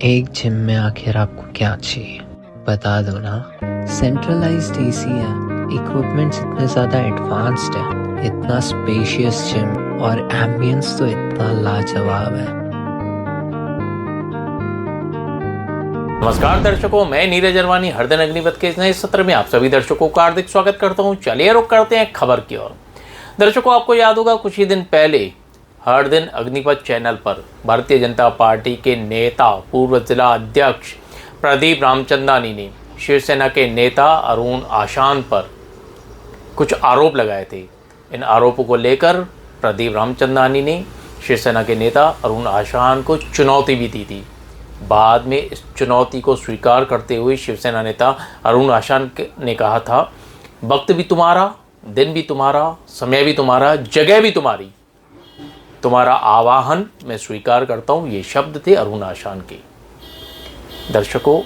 एक जिम में आखिर आपको क्या चाहिए बता दो ना। सेंट्रलाइज्ड एसी है, इक्विपमेंट्स इतने ज़्यादा एडवांस्ड है, इतना स्पेशियस जिम और एम्बियंस तो इतना लाजवाब है। नमस्कार दर्शकों, मैं नीरज अरवानी हर दिन अग्निपथ के इस नए सत्र में आप सभी दर्शकों का हार्दिक स्वागत करता हूं। चलिए रुक करते हैं खबर की ओर। दर्शकों, आपको याद होगा कुछ ही दिन पहले हर दिन अग्निपथ चैनल पर भारतीय जनता पार्टी के नेता पूर्व जिला अध्यक्ष प्रदीप रामचंदानी ने शिवसेना के नेता अरुण आशान पर कुछ आरोप लगाए थे। इन आरोपों को लेकर प्रदीप रामचंदानी ने शिवसेना के नेता अरुण आशान को चुनौती भी दी थी। बाद में इस चुनौती को स्वीकार करते हुए शिवसेना नेता अरुण आशान ने कहा था, वक्त भी तुम्हारा, दिन भी तुम्हारा, समय भी तुम्हारा, जगह भी तुम्हारी, तुम्हारा आवाहन मैं स्वीकार करता हूँ। ये शब्द थे अरुण आशान के। दर्शकों,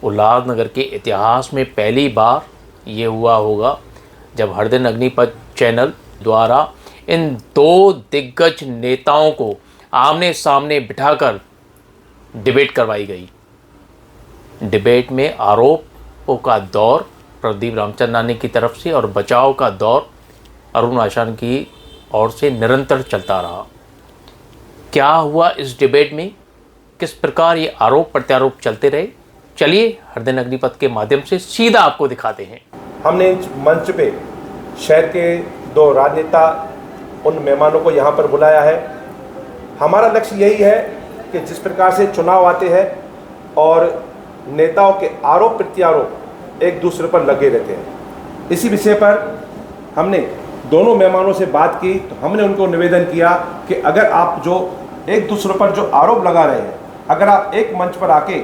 उल्लासनगर के इतिहास में पहली बार ये हुआ होगा जब हर दिन अग्निपथ चैनल द्वारा इन दो दिग्गज नेताओं को आमने सामने बिठाकर डिबेट करवाई गई। डिबेट में आरोपों का दौर प्रदीप रामचंदानी की तरफ से और बचाव का दौर अरुण आशान की ओर से निरंतर चलता रहा। क्या हुआ इस डिबेट में, किस प्रकार ये आरोप प्रत्यारोप चलते रहे, चलिए हर दिन अग्निपथ के माध्यम से सीधा आपको दिखाते हैं। हमने मंच पे शहर के दो राजनेता उन मेहमानों को यहाँ पर बुलाया है। हमारा लक्ष्य यही है कि जिस प्रकार से चुनाव आते हैं और नेताओं के आरोप प्रत्यारोप एक दूसरे पर लगे रहते हैं, इसी विषय पर हमने दोनों मेहमानों से बात की। तो हमने उनको निवेदन किया कि अगर आप जो एक दूसरे पर जो आरोप लगा रहे हैं, अगर आप एक मंच पर आके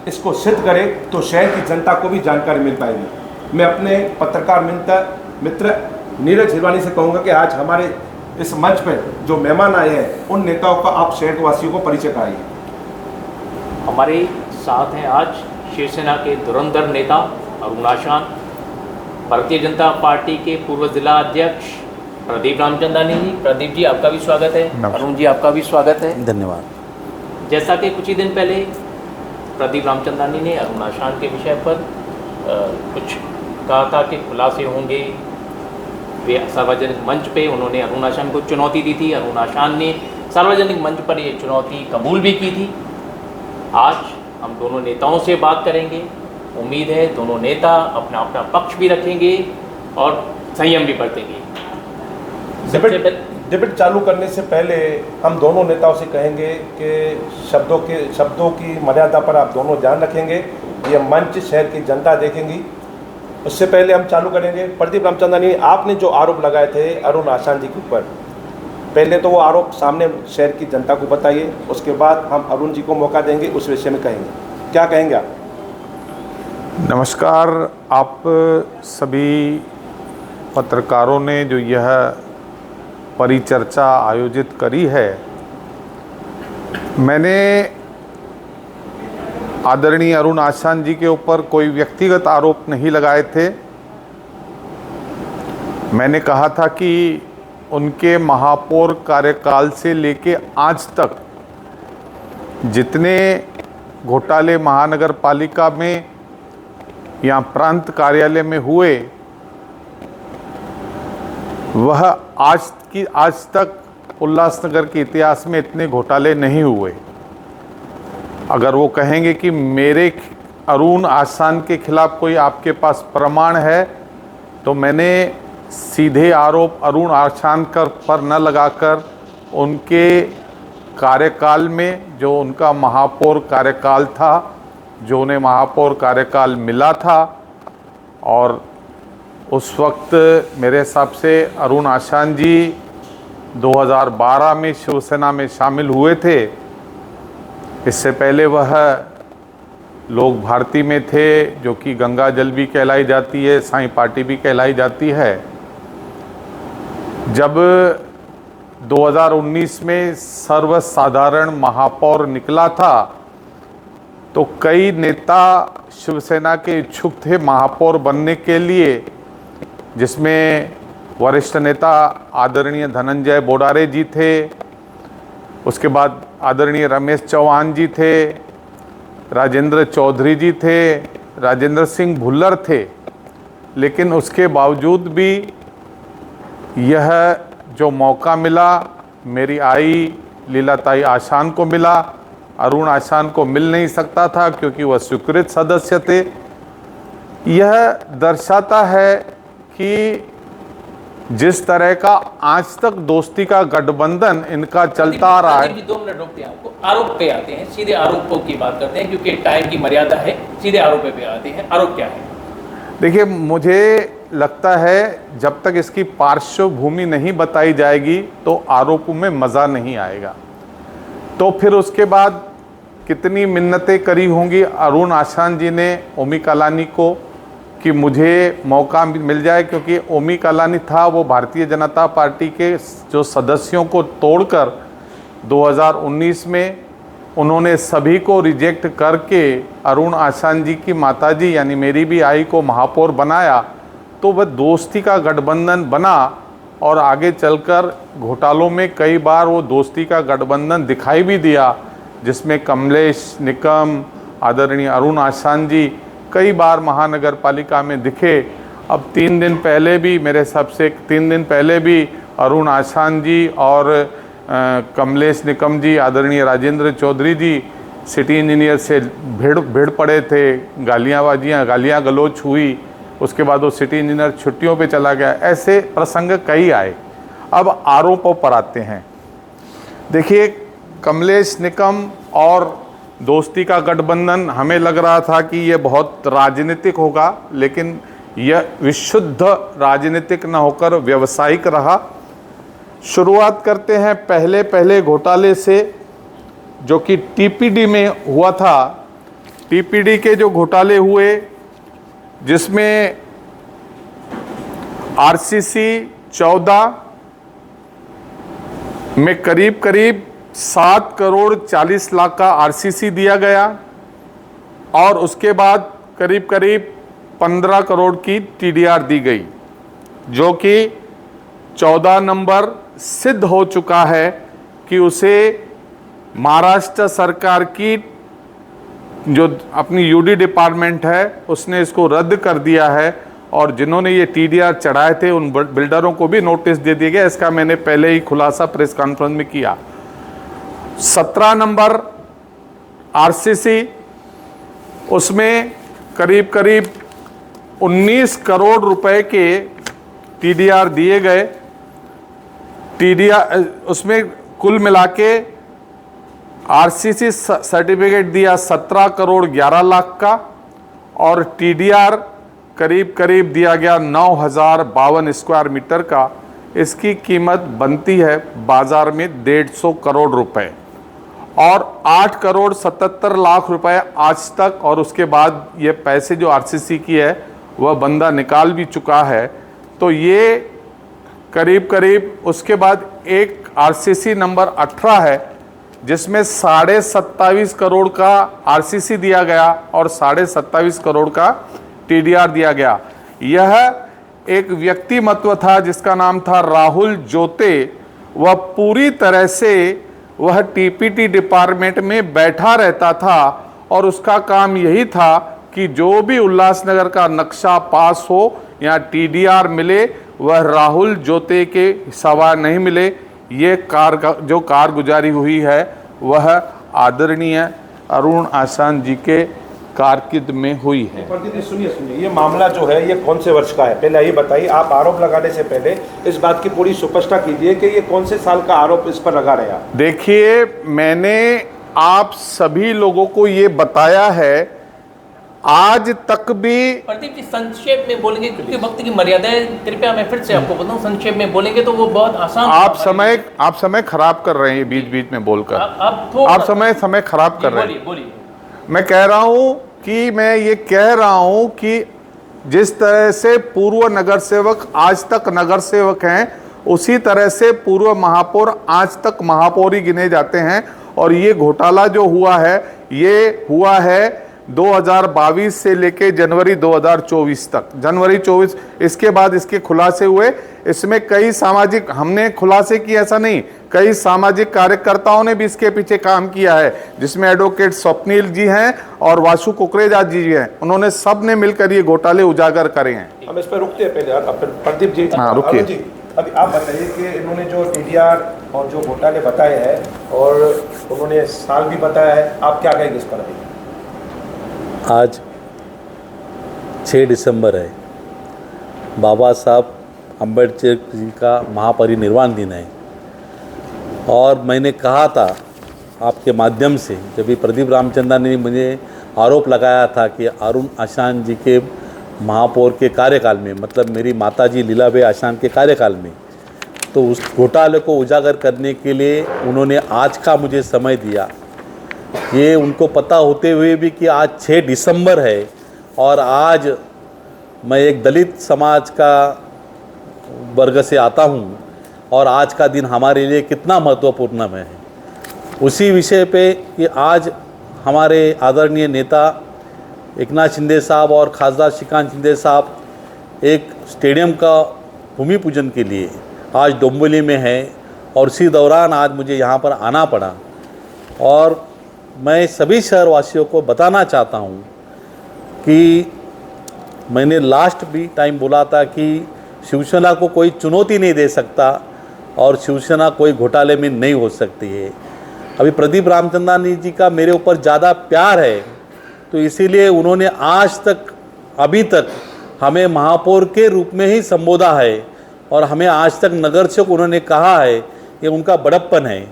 इसको सिद्ध करें तो शहर की जनता को भी जानकारी मिल पाएगी। मैं अपने पत्रकार मित्र नीरज अरवानी से कहूँगा कि आज हमारे इस मंच पर जो मेहमान आए हैं उन नेताओं का आप शहर वासियों को परिचय कराइए। हमारे साथ हैं आज शिवसेना के धुरंधर नेता अरुण आशान, भारतीय जनता पार्टी के पूर्व जिला अध्यक्ष प्रदीप रामचंदानी जी। प्रदीप जी, आपका भी स्वागत है। अरुण जी, आपका भी स्वागत है। धन्यवाद। जैसा कि कुछ ही दिन पहले प्रदीप रामचंदानी ने अरुण आशान के विषय पर कुछ कहा था कि खुलासे होंगे। वे सार्वजनिक मंच पे उन्होंने अरुण आशान को चुनौती दी थी। अरुण आशान ने सार्वजनिक मंच पर ये चुनौती कबूल भी की थी। आज हम दोनों नेताओं से बात करेंगे। उम्मीद है दोनों नेता अपना अपना पक्ष भी रखेंगे और संयम भी बरतेंगे। डिबेट चालू करने से पहले हम दोनों नेताओं से कहेंगे कि शब्दों की मर्यादा पर आप दोनों ध्यान रखेंगे। ये मंच शहर की जनता देखेंगी। उससे पहले हम चालू करेंगे। प्रदीप रामचंदानी, आपने जो आरोप लगाए थे अरुण आशान जी के ऊपर, पहले तो वो आरोप सामने शहर की जनता को बताइए, उसके बाद हम अरुण जी को मौका देंगे, उस विषय में कहेंगे। क्या कहेंगे आप? नमस्कार। आप सभी पत्रकारों ने जो यह परिचर्चा आयोजित करी है, मैंने आदरणीय अरुण आशान जी के ऊपर कोई व्यक्तिगत आरोप नहीं लगाए थे। मैंने कहा था कि उनके महापौर कार्यकाल से लेके आज तक जितने घोटाले महानगर पालिका में या प्रांत कार्यालय में हुए, वह आज तक उल्लासनगर के इतिहास में इतने घोटाले नहीं हुए। अगर वो कहेंगे कि मेरे अरुण आशान के खिलाफ कोई आपके पास प्रमाण है, तो मैंने सीधे आरोप अरुण आशान पर न लगाकर उनके कार्यकाल में जो उनका महापौर कार्यकाल था, जो उन्हें महापौर कार्यकाल मिला था, और उस वक्त मेरे हिसाब से अरुण आशान जी 2012 में शिवसेना में शामिल हुए थे। इससे पहले वह लोक भारती में थे, जो कि गंगा जल भी कहलाई जाती है, साईं पार्टी भी कहलाई जाती है। जब 2019 में सर्वसाधारण महापौर निकला था तो कई नेता शिवसेना के इच्छुक थे महापौर बनने के लिए, जिसमें वरिष्ठ नेता आदरणीय धनंजय बोडारे जी थे, उसके बाद आदरणीय रमेश चौहान जी थे, राजेंद्र चौधरी जी थे, राजेंद्र सिंह भुल्लर थे, लेकिन उसके बावजूद भी यह जो मौका मिला मेरी आई लीलाताई आशान को मिला, अरुण आशान को मिल नहीं सकता था क्योंकि वह स्वीकृत सदस्य थे। यह दर्शाता है कि जिस तरह का आज तक दोस्ती का गठबंधन इनका चलता आ रहा है। 2 मिनट रोकते हैं आपको, आरोप पे आते हैं, सीधे आरोपों की बात करते हैं क्योंकि टाइम की मर्यादा है, सीधे आरोप पे आते हैं। आरोप क्या है? देखिए, मुझे लगता है जब तक इसकी पार्श्वभूमि नहीं बताई जाएगी तो आरोपों में मज़ा नहीं आएगा। तो फिर उसके बाद कितनी मिन्नतें करी होंगी अरुण आशान जी ने ओमी कालानी को कि मुझे मौका मिल जाए, क्योंकि ओमी कालानी था वो भारतीय जनता पार्टी के जो सदस्यों को तोड़कर 2019 में उन्होंने सभी को रिजेक्ट करके अरुण आशान जी की माताजी यानी मेरी भी आई को महापौर बनाया। तो वह दोस्ती का गठबंधन बना और आगे चलकर घोटालों में कई बार वो दोस्ती का गठबंधन दिखाई भी दिया, जिसमें कमलेश निकम, आदरणीय अरुण आशान जी कई बार महानगर पालिका में दिखे। अब 3 दिन पहले भी, मेरे हिसाब से 3 दिन पहले भी अरुण आशान जी और कमलेश निकम जी, आदरणीय राजेंद्र चौधरी जी सिटी इंजीनियर से भिड़ पड़े थे, गालियाँ गलौच हुई। उसके बाद वो सिटी इंजीनियर छुट्टियों पे चला गया। ऐसे प्रसंग कई आए। अब आरोपों पर आते हैं। देखिए, कमलेश निकम और दोस्ती का गठबंधन हमें लग रहा था कि ये बहुत राजनीतिक होगा, लेकिन यह विशुद्ध राजनीतिक न होकर व्यावसायिक रहा। शुरुआत करते हैं पहले घोटाले से जो कि टीपीडी में हुआ था। टीपीडी के जो घोटाले हुए जिसमें आरसीसी 14 में करीब 7 करोड़ 40 लाख का आरसीसी दिया गया और उसके बाद करीब 15 करोड़ की टीडीआर दी गई, जो कि 14 नंबर सिद्ध हो चुका है कि उसे महाराष्ट्र सरकार की जो अपनी यूडी डिपार्टमेंट है उसने इसको रद्द कर दिया है और जिन्होंने ये टीडीआर चढ़ाए थे उन बिल्डरों को भी नोटिस दे दिया गया। इसका मैंने पहले ही खुलासा प्रेस कॉन्फ्रेंस में किया। 17 नंबर आरसीसी, उसमें करीब 19 करोड़ रुपए के टीडीआर दिए गए। टीडीआर उसमें कुल मिला के आरसीसी सर्टिफिकेट दिया 17 करोड़ 11 लाख का और टीडीआर करीब दिया गया 9052 स्क्वायर मीटर का। इसकी कीमत बनती है बाजार में 150 करोड़ रुपए और 8 करोड़ 77 लाख रुपए आज तक, और उसके बाद ये पैसे जो आरसीसी की है वह बंदा निकाल भी चुका है। तो ये करीब उसके बाद एक आरसीसी नंबर 18 है जिसमें 27.5 करोड़ का आरसीसी दिया गया और 27.5 करोड़ का टीडीआर दिया गया। यह एक व्यक्तिमत्व था जिसका नाम था राहुल जोते। वह पूरी तरह से वह टीपीटी डिपार्टमेंट में बैठा रहता था और उसका काम यही था कि जो भी उल्लासनगर का नक्शा पास हो या टीडीआर मिले वह राहुल जोते के सवा नहीं मिले। ये जो कारगुजारी हुई है वह आदरणीय अरुण आशान जी के कारकिर्द में हुई है। प्रदीप जी सुनिए, ये मामला जो है ये कौन से वर्ष का है? पहले ये बताइए, आप आरोप लगाने से पहले इस बात की पूरी स्पष्टता कीजिए कि ये कौन से साल का आरोप इस पर लगा रहे हैं। देखिए, मैंने आप सभी लोगों को ये बताया है, आज तक भी। प्रदीप जी संक्षेप में बोलेंगे क्योंकि वक्त की मर्यादा है, कृपया मैं फिर से आपको बताऊं, संक्षेप में बोलेंगे तो वो बहुत आसान। आप समय खराब कर रहे हैं बीच में बोलकर। आप समय खराब कर रहे हैं। बोलिए। मैं कह रहा हूं कि मैं ये कह रहा हूं कि जिस तरह से पूर्व नगर सेवक आज तक नगर सेवक हैं, उसी तरह से पूर्व महापौर आज तक महापौर ही गिने जाते हैं। और ये घोटाला जो हुआ है ये हुआ है 2022 से लेके जनवरी 2024 तक। जनवरी 24 इसके बाद इसके खुलासे हुए। इसमें कई सामाजिक हमने खुलासे किए, ऐसा नहीं, कई सामाजिक कार्यकर्ताओं ने भी इसके पीछे काम किया है, जिसमें एडवोकेट स्वप्निल जी हैं और वासु कुकरेजा जी हैं। उन्होंने सब ने मिलकर ये घोटाले उजागर करे हैं। हम इस पर रुकते हैं पहले। प्रदीप जी, हाँ, रुकिए। अरुण जी, अभी आप बताइए कि इन्होंने जो टीडीआर और जो घोटाले बताए हैं और उन्होंने साल भी बताया है, आप क्या कहेंगे इस पर? अभी आज 6 दिसंबर है, बाबा साहब अम्बेडकर जी का महापरिनिर्वाण दिन है। और मैंने कहा था आपके माध्यम से, जब भी प्रदीप रामचंद्रन ने मुझे आरोप लगाया था कि अरुण आशान जी के महापौर के कार्यकाल में, मतलब मेरी माताजी लीलाबाई आशान के कार्यकाल में, तो उस घोटाले को उजागर करने के लिए उन्होंने आज का मुझे समय दिया। ये उनको पता होते हुए भी कि आज 6 दिसंबर है और आज मैं एक दलित समाज का वर्ग से आता हूँ और आज का दिन हमारे लिए कितना महत्वपूर्ण है, उसी विषय पे कि आज हमारे आदरणीय नेता एकनाथ शिंदे साहब और खासदार श्रीकांत शिंदे साहब एक स्टेडियम का भूमि पूजन के लिए आज डोंबिवली में है और इसी दौरान आज मुझे यहाँ पर आना पड़ा। और मैं सभी शहरवासियों को बताना चाहता हूँ कि मैंने लास्ट भी टाइम बोला था कि शिवसेना को कोई चुनौती नहीं दे सकता और शिवसेना कोई घोटाले में नहीं हो सकती है। अभी प्रदीप रामचंद्रन जी का मेरे ऊपर ज़्यादा प्यार है, तो इसीलिए उन्होंने आज तक अभी तक हमें महापौर के रूप में ही संबोधा है और हमें आज तक नगर सेवक उन्होंने कहा है, ये उनका बड़प्पन है।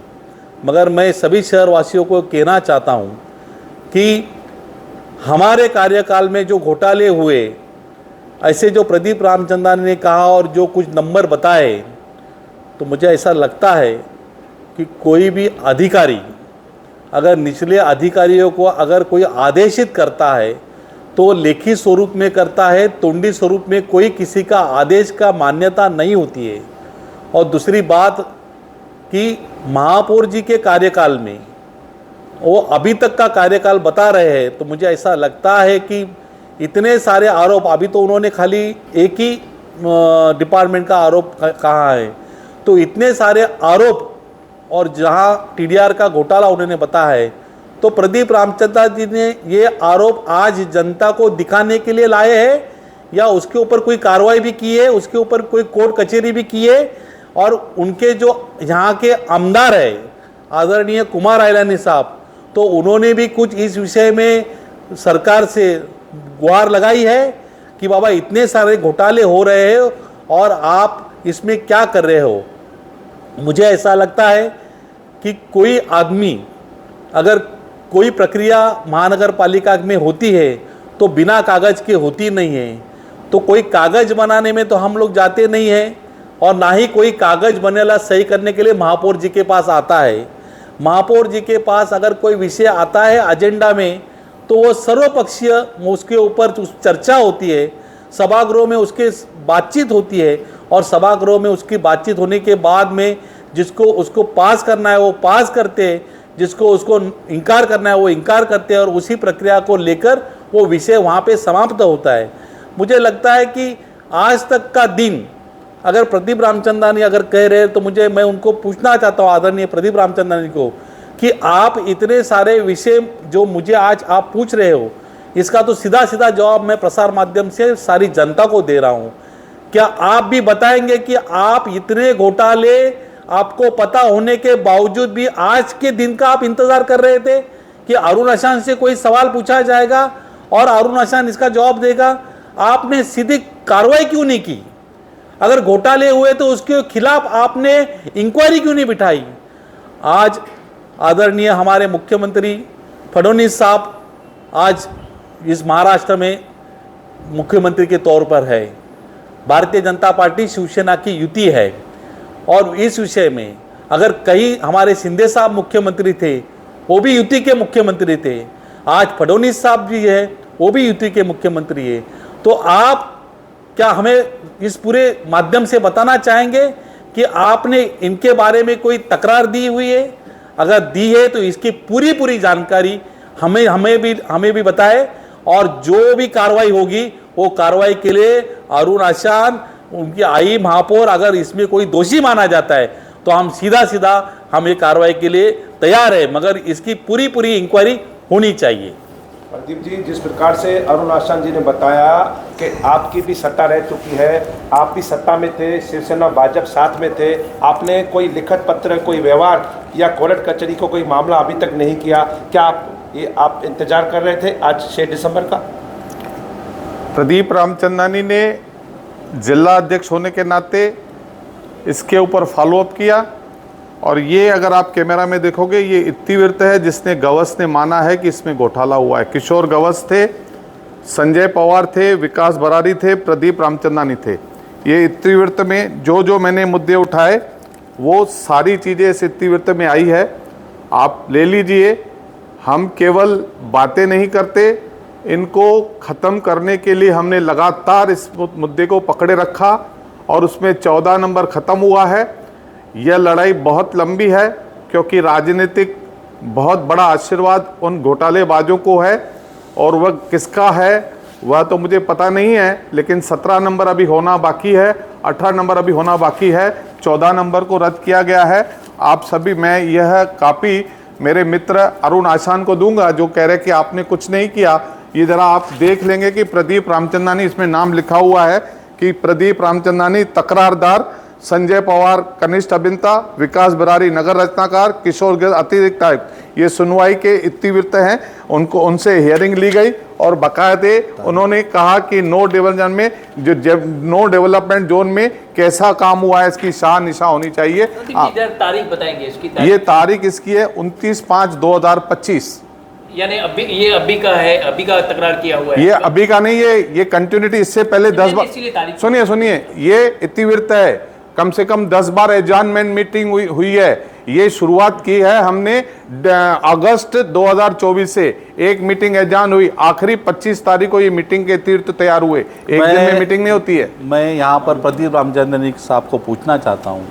मगर मैं सभी शहरवासियों को कहना चाहता हूँ कि हमारे कार्यकाल में जो घोटाले हुए, ऐसे जो प्रदीप रामचंद्रन ने कहा और जो कुछ नंबर बताए, तो मुझे ऐसा लगता है कि कोई भी अधिकारी अगर निचले अधिकारियों को अगर कोई आदेशित करता है तो लेखी स्वरूप में करता है, तोंडी स्वरूप में कोई किसी का आदेश का मान्यता नहीं होती है। और दूसरी बात कि महापौर जी के कार्यकाल में वो अभी तक का कार्यकाल बता रहे हैं, तो मुझे ऐसा लगता है कि इतने सारे आरोप, अभी तो उन्होंने खाली एक ही डिपार्टमेंट का आरोप कहा है, तो इतने सारे आरोप और जहां टीडीआर का घोटाला उन्होंने बताया है, तो प्रदीप रामचंद्र जी ने ये आरोप आज जनता को दिखाने के लिए लाए हैं या उसके ऊपर कोई कार्रवाई भी की है, उसके ऊपर कोई कोर्ट कचहरी भी की है? और उनके जो यहाँ के आमदार है आदरणीय कुमार आइलानी साहब, तो उन्होंने भी कुछ इस विषय में सरकार से गुहार लगाई है कि बाबा इतने सारे घोटाले हो रहे हैं और आप इसमें क्या कर रहे हो। मुझे ऐसा लगता है कि कोई आदमी अगर कोई प्रक्रिया महानगर पालिका में होती है तो बिना कागज़ के होती नहीं है। तो कोई कागज़ बनाने में तो हम लोग जाते नहीं हैं और ना ही कोई कागज़ बनेला सही करने के लिए महापौर जी के पास आता है। महापौर जी के पास अगर कोई विषय आता है एजेंडा में, तो वो सर्वपक्षीय उसके ऊपर चर्चा होती है, सभागृह में उसके बातचीत होती है और सभागृह में उसकी बातचीत होने के बाद में जिसको उसको पास करना है वो पास करते हैं, जिसको उसको इनकार करना है वो इनकार करते हैं और उसी प्रक्रिया को लेकर वो विषय वहाँ पे समाप्त होता है। मुझे लगता है कि आज तक का दिन अगर प्रदीप रामचंद्रन अगर कह रहे हैं तो मैं उनको पूछना चाहता हूँ, आदरणीय प्रदीप रामचंद्रन को, कि आप इतने सारे विषय जो मुझे आज आप पूछ रहे हो, इसका तो सीधा सीधा जवाब मैं प्रसार माध्यम से सारी जनता को दे रहा हूँ। क्या आप भी बताएंगे कि आप इतने घोटाले आपको पता होने के बावजूद भी आज के दिन का आप इंतजार कर रहे थे कि अरुण आशान से कोई सवाल पूछा जाएगा और अरुण आशान इसका जवाब देगा? आपने सीधी कार्रवाई क्यों नहीं की? अगर घोटाले हुए तो उसके खिलाफ आपने इंक्वायरी क्यों नहीं बिठाई? आज आदरणीय हमारे मुख्यमंत्री फडणवीस साहब आज इस महाराष्ट्र में मुख्यमंत्री के तौर पर है। भारतीय जनता पार्टी शिवसेना की युति है और इस विषय में अगर कहीं हमारे शिंदे साहब मुख्यमंत्री थे, वो भी युति के मुख्यमंत्री थे, आज फडणवीस साहब जी है वो भी युति के मुख्यमंत्री है, तो आप क्या हमें इस पूरे माध्यम से बताना चाहेंगे कि आपने इनके बारे में कोई तकरार दी हुई है? अगर दी है तो इसकी पूरी जानकारी हमें भी बताए और जो भी कार्रवाई होगी वो कार्रवाई के लिए अरुण आशान, उनकी आई महापौर, अगर इसमें कोई दोषी माना जाता है तो हम सीधा हम ये कार्रवाई के लिए तैयार है, मगर इसकी पूरी इंक्वायरी होनी चाहिए। प्रदीप जी, जिस प्रकार से अरुण आशान जी ने बताया कि आपकी भी सत्ता रह चुकी है, आप भी सत्ता में थे, शिवसेना भाजपा साथ में थे, आपने कोई लिखित पत्र, कोई व्यवहार या कोर्ट कचहरी को कोई मामला अभी तक नहीं किया, क्या आप इंतजार कर रहे थे आज 6 दिसंबर का? प्रदीप रामचंदानी ने जिला अध्यक्ष होने के नाते इसके ऊपर फॉलोअप किया, और ये अगर आप कैमरा में देखोगे, ये इत्तीविर्त है जिसने गवस ने माना है कि इसमें घोटाला हुआ है। किशोर गवस थे, संजय पवार थे, विकास बरारी थे, प्रदीप रामचंदानी थे। ये इत्तीविर्त में जो मैंने मुद्दे उठाए वो सारी चीज़ें इस इत्तीविर्त में आई है, आप ले लीजिए। हम केवल बातें नहीं करते, इनको ख़त्म करने के लिए हमने लगातार इस मुद्दे को पकड़े रखा और उसमें 14 नंबर ख़त्म हुआ है। यह लड़ाई बहुत लंबी है क्योंकि राजनीतिक बहुत बड़ा आशीर्वाद उन घोटालेबाजों को है, और वह किसका है वह तो मुझे पता नहीं है, लेकिन 17 नंबर अभी होना बाकी है, 18 नंबर अभी होना बाकी है, 14 नंबर को रद्द किया गया है। आप सभी, मैं यह कॉपी मेरे मित्र अरुण आशान को दूंगा जो कह रहे कि आपने कुछ नहीं किया। ये ज़रा आप देख लेंगे कि प्रदीप रामचंदानी, इसमें नाम लिखा हुआ है कि प्रदीप रामचंदानी तकरारदार, संजय पवार कनिष्ठ अभियंता, विकास बरारी नगर रचनाकार, किशोर गिल अतिरिक्त आयुक्त। ये सुनवाई के इत्तीविर्त हैं, उनसे हियरिंग ली गई और बाकायदे उन्होंने कहा कि नो डेवलपमेंट जोन में कैसा काम हुआ है इसकी शाह निशा होनी चाहिए। तारीख बताएंगे इसकी? ये तारीख इसकी है 29/5/2025। यानी अभी का है, अभी का तकरार किया हुआ है? ये अभी का नहीं, ये कंटिन्यूटी इससे पहले 10 बार, सुनिए, ये इत्तीविर्त है, कम से कम 10 बार एडजॉर्नमेंट मीटिंग हुई है। ये शुरुआत की है हमने अगस्त 2024 से, एक मीटिंग एडजॉर्न हुई, आखिरी 25 तारीख को ये मीटिंग के तीर्थ तैयार हुए। एक दिन में मीटिंग नहीं होती है। मैं यहाँ पर प्रदीप रामचंदानी साहब को पूछना चाहता हूँ,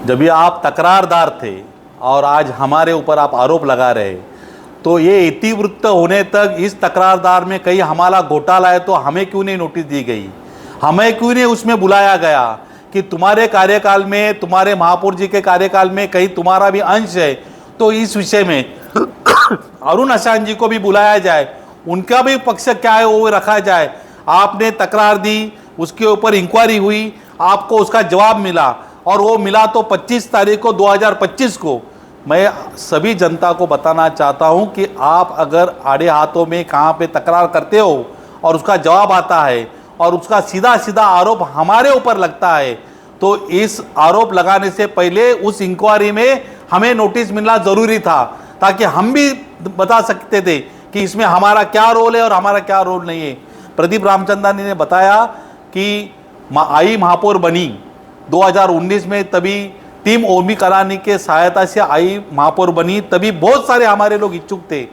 जब ये आप तकरारदार थे और आज हमारे ऊपर आप आरोप लगा रहे, तो ये इतिवृत्त होने तक इस तकरारदार में कहीं हमारा घोटाला है तो हमें क्यों नहीं नोटिस दी गई, हमें क्यों नहीं उसमें बुलाया गया कि तुम्हारे कार्यकाल में, तुम्हारे महापौर जी के कार्यकाल में कहीं तुम्हारा भी अंश है, तो इस विषय में अरुण आशान जी को भी बुलाया जाए, उनका भी पक्ष क्या है वो रखा जाए। आपने तकरार दी, उसके ऊपर इंक्वायरी हुई, आपको उसका जवाब मिला, और वो मिला तो 25 तारीख को 2025 को। मैं सभी जनता को बताना चाहता हूं कि आप अगर आड़े हाथों में कहाँ पे तकरार करते हो और उसका जवाब आता है और उसका सीधा आरोप हमारे ऊपर लगता है, तो इस आरोप लगाने से पहले उस इंक्वायरी में हमें नोटिस मिलना ज़रूरी था, ताकि हम भी बता सकते थे कि इसमें हमारा क्या रोल है और हमारा क्या रोल नहीं है। प्रदीप रामचंदानी ने बताया कि आई महापौर बनी 2019 में, तभी टीम ओमी करानी के सहायता से आई महापौर बनी, तभी बहुत सारे हमारे लोग इच्छुक थे।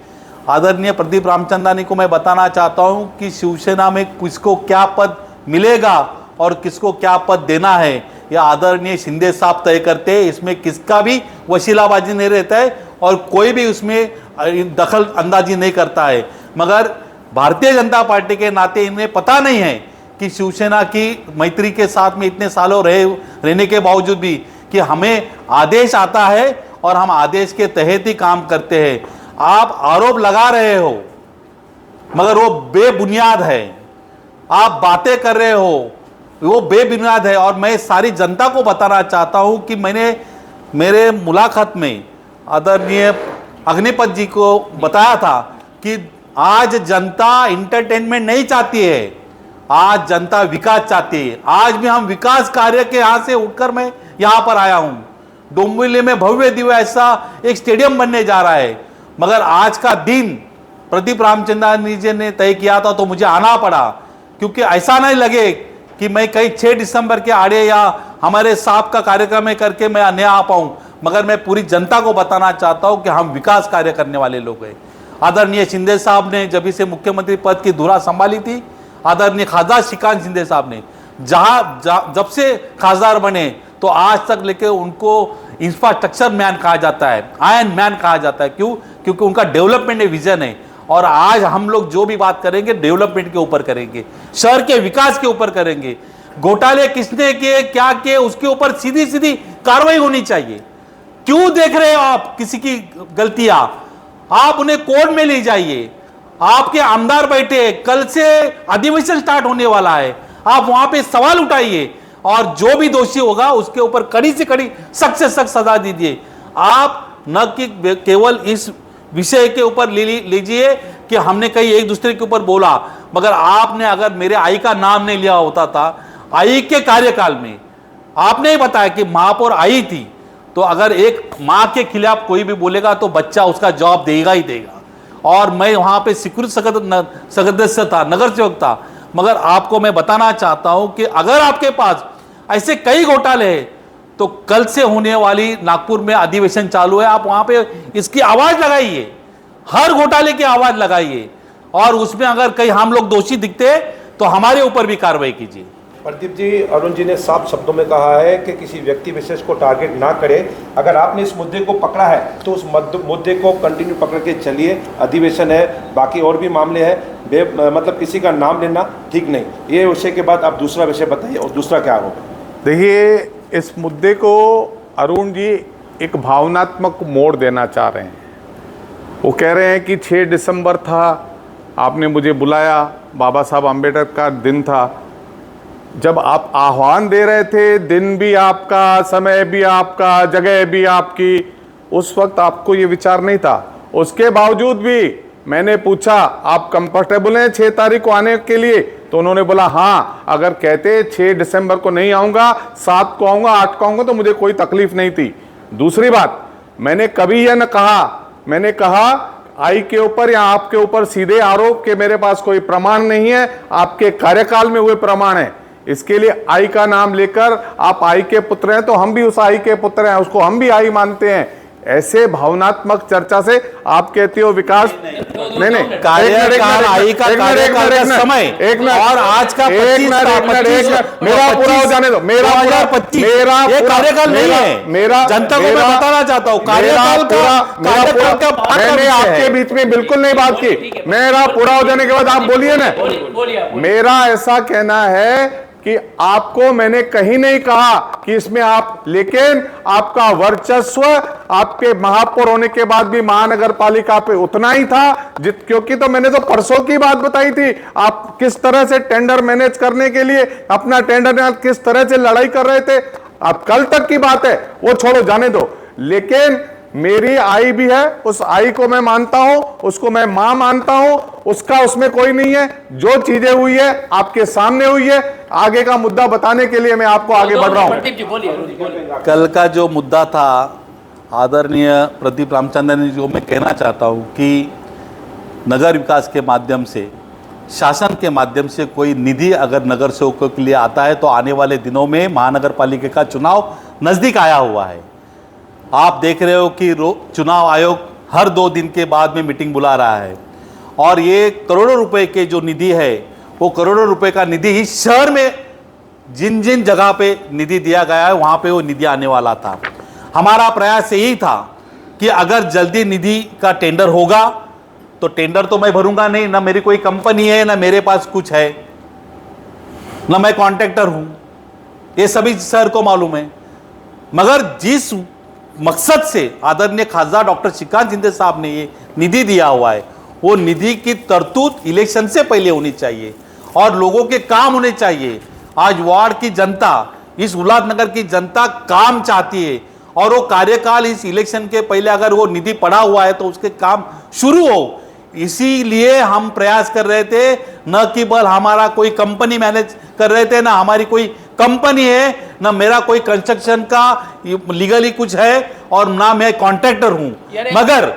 आदरणीय प्रदीप रामचंदानी को मैं बताना चाहता हूं कि शिवसेना में किसको क्या पद मिलेगा और किसको क्या पद देना है, यह आदरणीय शिंदे साहब तय करते हैं। इसमें किसका भी वसीलाबाजी नहीं रहता है और कोई भी उसमें दखल अंदाजी नहीं करता है। मगर भारतीय जनता पार्टी के नाते इन्हें पता नहीं है कि शिवसेना की मैत्री के साथ में इतने सालों रहने के बावजूद भी कि हमें आदेश आता है और हम आदेश के तहत ही काम करते हैं। आप आरोप लगा रहे हो मगर वो बेबुनियाद है, आप बातें कर रहे हो वो बेबुनियाद है। और मैं सारी जनता को बताना चाहता हूं कि मैंने मेरे मुलाकात में आदरणीय अग्निपथ जी को बताया था कि आज जनता इंटरटेनमेंट नहीं चाहती है, आज जनता विकास चाहती है। आज भी हम विकास कार्य के यहाँ से उठकर मैं यहाँ पर आया हूँ। डोंबिवली में भव्य दिव्य ऐसा एक स्टेडियम बनने जा रहा है, मगर आज का दिन प्रदीप रामचंदानी जी ने तय किया था तो मुझे आना पड़ा, क्योंकि ऐसा नहीं लगे कि मैं कहीं 6 दिसंबर के आड़े या हमारे साहब का कार्यक्रम करके मैं नहीं आ पाऊँ। मगर मैं पूरी जनता को बताना चाहता हूँ कि हम विकास कार्य करने वाले लोग हैं। आदरणीय शिंदे साहब ने जब से मुख्यमंत्री पद की धुरा संभाली थी, आदरणीय खासदार श्रीकांत शिंदे साहब ने जब से खासदार बने तो आज तक लेके उनको इंफ्रास्ट्रक्चर मैन कहा जाता है, आयरन मैन कहा जाता है। क्यों? क्योंकि उनका डेवलपमेंट विजन है। और आज हम लोग जो भी बात करेंगे डेवलपमेंट के ऊपर करेंगे, शहर के विकास के ऊपर करेंगे। घोटाले किसने किए, क्या किए, उसके ऊपर सीधी सीधी कार्रवाई होनी चाहिए। क्यों देख रहे हो आप किसी की गलतियां? आप उन्हें कोर्ट में ले जाइए। आपके आमदार बैठे, कल से अधिवेशन स्टार्ट होने वाला है, आप वहां पे सवाल उठाइए और जो भी दोषी होगा उसके ऊपर कड़ी से कड़ी, सख्त से सख्त सजा दीजिए। आप न कि केवल इस विषय के ऊपर लीजिए कि हमने कहीं एक दूसरे के ऊपर बोला, मगर आपने अगर मेरे आई का नाम नहीं लिया होता था, आई के कार्यकाल में आपने ही बताया कि महापौर आई थी, तो अगर एक मां के खिलाफ कोई भी बोलेगा तो बच्चा उसका जवाब देगा ही देगा। और मैं वहां पे सिक्योरिटी सदस्य था, नगर सेवक था, मगर आपको मैं बताना चाहता हूं कि अगर आपके पास ऐसे कई घोटाले हैं तो कल से होने वाली नागपुर में अधिवेशन चालू है, आप वहां पे इसकी आवाज लगाइए, हर घोटाले की आवाज लगाइए, और उसमें अगर कहीं हम लोग दोषी दिखते तो हमारे ऊपर भी कार्रवाई कीजिए। प्रदीप जी, अरुण जी ने साफ शब्दों में कहा है कि किसी व्यक्ति विशेष को टारगेट ना करें। अगर आपने इस मुद्दे को पकड़ा है तो उस मुद्दे को कंटिन्यू पकड़ के चलिए। अधिवेशन है, बाकी और भी मामले हैं, मतलब किसी का नाम लेना ठीक नहीं। ये विषय के बाद आप दूसरा विषय बताइए, और दूसरा क्या आरोप है? देखिए, इस मुद्दे को अरुण जी एक भावनात्मक मोड़ देना चाह रहे हैं। वो कह रहे हैं कि 6 दिसंबर था, आपने मुझे बुलाया, बाबा साहब आम्बेडकर का दिन था। जब आप आह्वान दे रहे थे, दिन भी आपका, समय भी आपका, जगह भी आपकी, उस वक्त आपको ये विचार नहीं था। उसके बावजूद भी मैंने पूछा, आप कंफर्टेबल हैं 6 तारीख को आने के लिए? तो उन्होंने बोला हाँ, अगर कहते 6 दिसंबर को नहीं आऊँगा, 7 को आऊँगा, 8 को आऊँगा, तो मुझे कोई तकलीफ नहीं थी। दूसरी बात, मैंने कभी यह न कहा, मैंने कहा आई के ऊपर या आपके ऊपर सीधे आरोप के मेरे पास कोई प्रमाण नहीं है, आपके कार्यकाल में हुए प्रमाण है। इसके लिए आई का नाम लेकर आप आई के पुत्र हैं, तो हम भी उस आई के पुत्र हैं, उसको हम भी आई मानते हैं। ऐसे भावनात्मक चर्चा से आप कहते हो विकास नहीं कार्यकाल आई का कार्यकाल का समय एक मिनट और आज का 25 मेरा पूरा हो जाने दो, मेरा कार्यकाल नहीं है, मेरा जनता को मैं बताना चाहता हूँ कार्यकाल का मैंने आपके बीच में बिल्कुल नहीं बात की। मेरा पूरा हो जाने के बाद आप बोलिए ना। मेरा ऐसा कहना है कि आपको मैंने कहीं नहीं कहा कि इसमें आप, लेकिन आपका वर्चस्व आपके महापौर होने के बाद भी महानगर पालिका पे उतना ही था, क्योंकि तो मैंने तो परसों की बात बताई थी, आप किस तरह से टेंडर मैनेज करने के लिए अपना टेंडर किस तरह से लड़ाई कर रहे थे। अब कल तक की बात है, वो छोड़ो, जाने दो। लेकिन मेरी आई भी है, उस आई को मैं मानता हूं, उसको मैं मां मानता हूं, उसका उसमें कोई नहीं है। जो चीजें हुई है आपके सामने हुई है, आगे का मुद्दा बताने के लिए मैं आपको आगे बढ़ रहा हूं। कल का जो मुद्दा था, आदरणीय प्रदीप रामचंद्रन जी को मैं कहना चाहता हूं कि नगर विकास के माध्यम से, शासन के माध्यम से कोई निधि अगर नगर सेवकों के लिए आता है तो आने वाले दिनों में महानगर पालिका का चुनाव नजदीक आया हुआ है। आप देख रहे हो कि चुनाव आयोग हर 2 दिन के बाद में मीटिंग बुला रहा है, और ये करोड़ों रुपए के जो निधि है, वो करोड़ों रुपए का निधि इस शहर में जिन जिन जगह पे निधि दिया गया है वहाँ पे वो निधि आने वाला था। हमारा प्रयास यही था कि अगर जल्दी निधि का टेंडर होगा तो टेंडर तो मैं भरूंगा नहीं, ना मेरी कोई कंपनी है, ना मेरे पास कुछ है, ना मैं कॉन्ट्रैक्टर हूँ, ये सभी शहर को मालूम है। मगर जिस मकसद से आदरणीय खासदार डॉक्टर श्रीकांत शिंदे साहब ने ये निधि दिया हुआ है, वो निधि की तरतूद इलेक्शन से पहले होनी चाहिए और लोगों के काम होने चाहिए। आज वार्ड की जनता, इस उल्लासनगर की जनता काम चाहती है, और वो कार्यकाल इस इलेक्शन के पहले अगर वो निधि पड़ा हुआ है तो उसके काम शुरू हो, इसीलिए हम प्रयास कर रहे थे। न केवल हमारा कोई कंपनी मैनेज कर रहे थे, ना हमारी कोई कंपनी है, ना मेरा कोई कंस्ट्रक्शन का लीगली कुछ है, और ना मैं कॉन्ट्रैक्टर हूं। मगर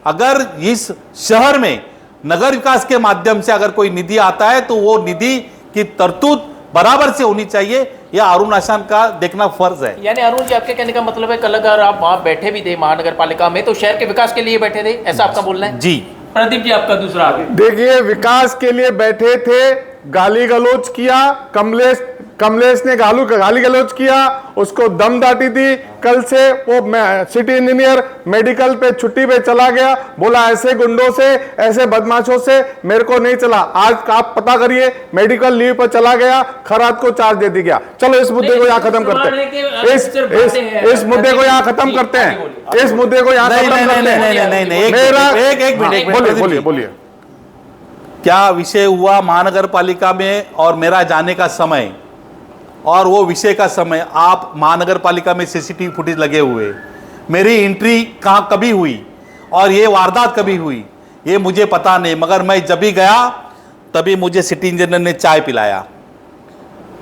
अगर इस शहर में नगर विकास के माध्यम से अगर कोई निधि आता है तो वो निधि की तरतूद बराबर से होनी चाहिए, यह अरुण आशान का देखना फर्ज है। यानी अरुण जी, आपके कहने का मतलब है कल अगर आप वहां बैठे भी थे महानगर पालिका में तो शहर के विकास के लिए बैठे थे, ऐसा आपका बोलना है? जी। प्रदीप जी, आपका दूसरा। देखिए, विकास के लिए बैठे थे, गाली गलौज किया, कमलेश कमलेश ने गाली गलौज किया, उसको दम दाटी दी। कल से वो सिटी इंजीनियर मेडिकल पे छुट्टी पे चला गया, बोला ऐसे गुंडों से, ऐसे बदमाशों से मेरे को नहीं चला। आज आप पता करिए, मेडिकल लीव पर चला गया, खरात को चार्ज दे दी गया। चलो इस मुद्दे को यहाँ खत्म करते हैं, इस मुद्दे को यहाँ खत्म करते हैं, इस मुद्दे को यहाँ खत्म करते हैं। मेरा एक बोलिए क्या विषय हुआ महानगर पालिका में और मेरा जाने का समय और वो विषय का समय, आप महानगर पालिका में सीसीटीवी फुटेज लगे हुए, मेरी एंट्री कहाँ कभी हुई और ये वारदात कभी हुई ये मुझे पता नहीं, मगर मैं जब भी गया तभी मुझे सिटी इंजीनियर ने चाय पिलाया।